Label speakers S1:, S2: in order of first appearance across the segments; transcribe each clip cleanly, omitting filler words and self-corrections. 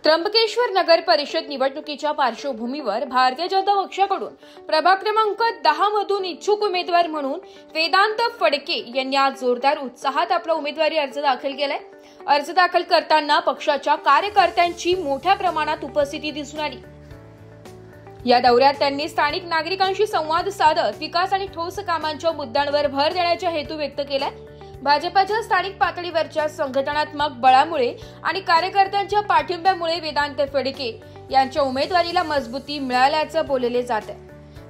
S1: त्र्यंबकेश्वर नगर परिषद निवडणुकीच्या पार्श्वभूमीवर भारतीय जनता पक्षाकडून प्रभाग क्रमांक 10 मधून इच्छुक उमेदवार म्हणून वेदांत फडके यांनी आज जोरदार उत्साहात आपला उमेदवारी अर्ज दाखल केलाय। अर्ज दाखल करताना पक्षाच्या कार्यकर्त्यांची मोठ्या प्रमाणात उपस्थिती दिसून आली। या दौऱ्यात त्यांनी स्थानिक नागरिकांशी संवाद साधत विकास आणि ठोस कामांच्या मुद्द्यांवर भर देण्याचा हेतू व्यक्त केलाय। भाजपच्या स्थानिक पातळीवरच्या संघटनात्मक बळामुळे आणि कार्यकर्त्यांच्या पाठिंब्यामुळे वेदांत फडके यांच्या उमेदवारीला मजबूती मिळाल्याचं बोलले जात आहे।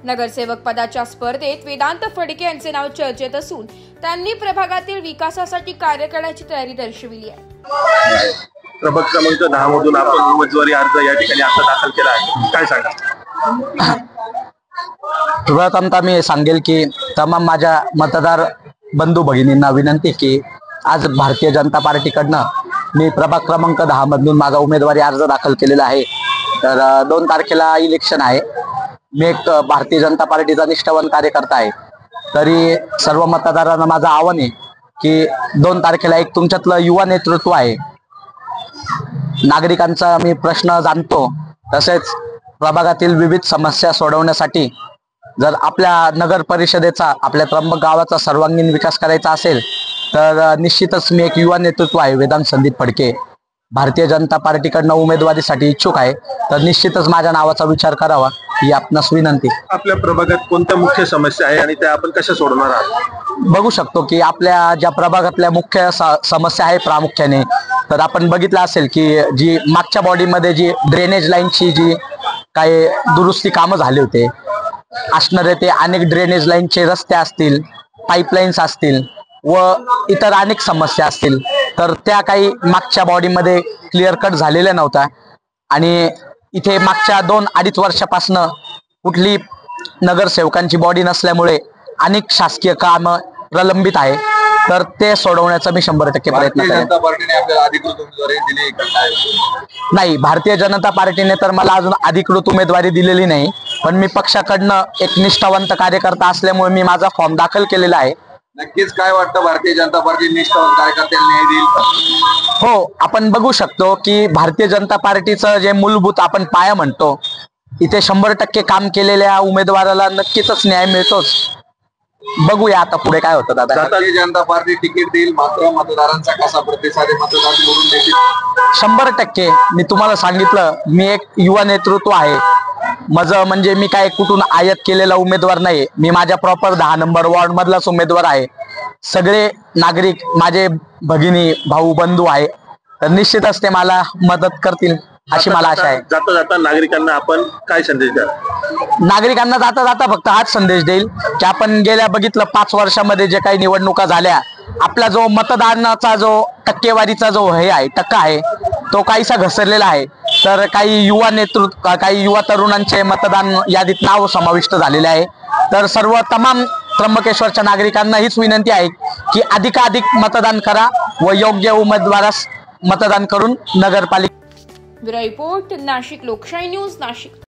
S1: नगरसेवक पदाच्या स्पर्धेत वेदांत फडके यांचे नाव चर्चेत असून त्यांनी प्रभागातील विकासासाठी कार्य करण्याची तयारी दर्शविली आहे।
S2: प्रभाग क्रमांक 10 मधून आपण उमेदवारी अर्ज या ठिकाणी आता दाखल केला आहे, काय सांगा?
S3: प्रथमतः मी सांगेल की तमाम माझ्या मतदार बंधू भगिनींना विनंती की आज भारतीय जनता पार्टीकडनं मी प्रभाग क्रमांक 10 मधून माझा उमेदवारी अर्ज दाखल केलेला आहे। तर 2 तारखेला इलेक्शन आहे। मी एक भारतीय जनता पार्टीचा निष्ठावान कार्यकर्ता आहे। तरी सर्व मतदारांना माझं आव्हान आहे की 2 तारखेला एक तुमच्यातलं युवा नेतृत्व आहे, नागरिकांचा मी प्रश्न जाणतो, तसेच प्रभागातील विविध समस्या सोडवण्यासाठी जर आपल्या नगर परिषदेचा आपल्या त्र्यंबक गावाचा सर्वांगीण विकास करायचा असेल तर निश्चितच मी एक युवा नेतृत्व आहे वेदांत संदीप फडके भारतीय जनता पार्टीकडनं उमेदवारीसाठी इच्छुक आहे। तर निश्चितच माझ्या नावाचा विचार करावा ही आपणास विनंती।
S2: आपल्या प्रभागात कोणत्या मुख्य समस्या आहे आणि त्या आपण कशा सोडवणार आहात?
S3: बघू शकतो की आपल्या ज्या प्रभागातल्या मुख्य समस्या आहे प्रामुख्याने तर आपण बघितलं असेल की जी मागच्या बॉडीमध्ये जी ड्रेनेज लाईनची जी काही दुरुस्ती कामं झाले होते असणारे ते अनेक ड्रेनेज लाईनचे रस्ते असतील, पाईपलाईन्स असतील व इतर अनेक समस्या असतील तर त्या काही मागच्या बॉडीमध्ये क्लिअर कट झालेल्या नव्हत्या आणि इथे मागच्या 2-2.5 वर्षापासून कुठली नगरसेवकांची बॉडी नसल्यामुळे अनेक शासकीय कामं प्रलंबित आहे। तर ते सोडवण्याचा मी 100% प्रयत्न करेन।
S2: जनता पार्टीने आपल्याला अधिकृत उमेदवारी दिली
S3: नाही, भारतीय जनता पार्टीने तर मला अजून अधिकृत उमेदवारी दिलेली नाही, पण मी पक्षाकडनं एक निष्ठावंत कार्यकर्ता असल्यामुळे मी माझा फॉर्म दाखल केलेला आहे।
S2: नक्कीच काय वाटतं, भारतीय जनता पार्टी निष्ठावंत कार्यकर्त्यांना न्याय देईल?
S3: हो, आपण बघू शकतो की भारतीय जनता पार्टीचं जे मूलभूत आपण पाया म्हणतो इथे 100% काम केलेल्या उमेदवाराला नक्कीच न्याय मिळतोच। बघूया आता पुढे काय होतं। दादा,
S2: भारतीय जनता पार्टी तिकीट देईल, मात्र मतदारांचा कसा प्रतिसाद आहे, मतदार निवडून देतील?
S3: 100% मी तुम्हाला सांगितलं, मी एक युवा नेतृत्व आहे। माझं म्हणजे मी काय कुठून आयात केलेला उमेदवार नाही, मी माझ्या प्रॉपर 10 नंबर वॉर्ड मधलाच उमेदवार आहे। सगळे नागरिक माझे भगिनी भाऊ बंधू आहे, तर निश्चितच ते मला मदत करतील अशी मला आशा आहे।
S2: जाता जाता नागरिकांना आपण काय संदेश द्याल?
S3: नागरिकांना जाता जाता फक्त हाच संदेश देईल की आपण गेल्या बघितलं 5 वर्षामध्ये जे काही निवडणुका झाल्या, आपला जो मतदानाचा जो टक्केवारीचा जो हे आहे टक्का आहे तो काहीसा घसरलेला आहे। तर काही युवा तरुणांचे मतदान यादीत नाव समाविष्ट झालेले आहे। तर सर्व तमाम त्र्यंबकेश्वरच्या नागरिकांना हीच विनंती आहे की अधिकाधिक मतदान करा व योग्य उमेदवारास मतदान करून नगरपालिका।
S1: ब्युरो रिपोर्ट, नाशिक लोकशाही न्यूज, नाशिक।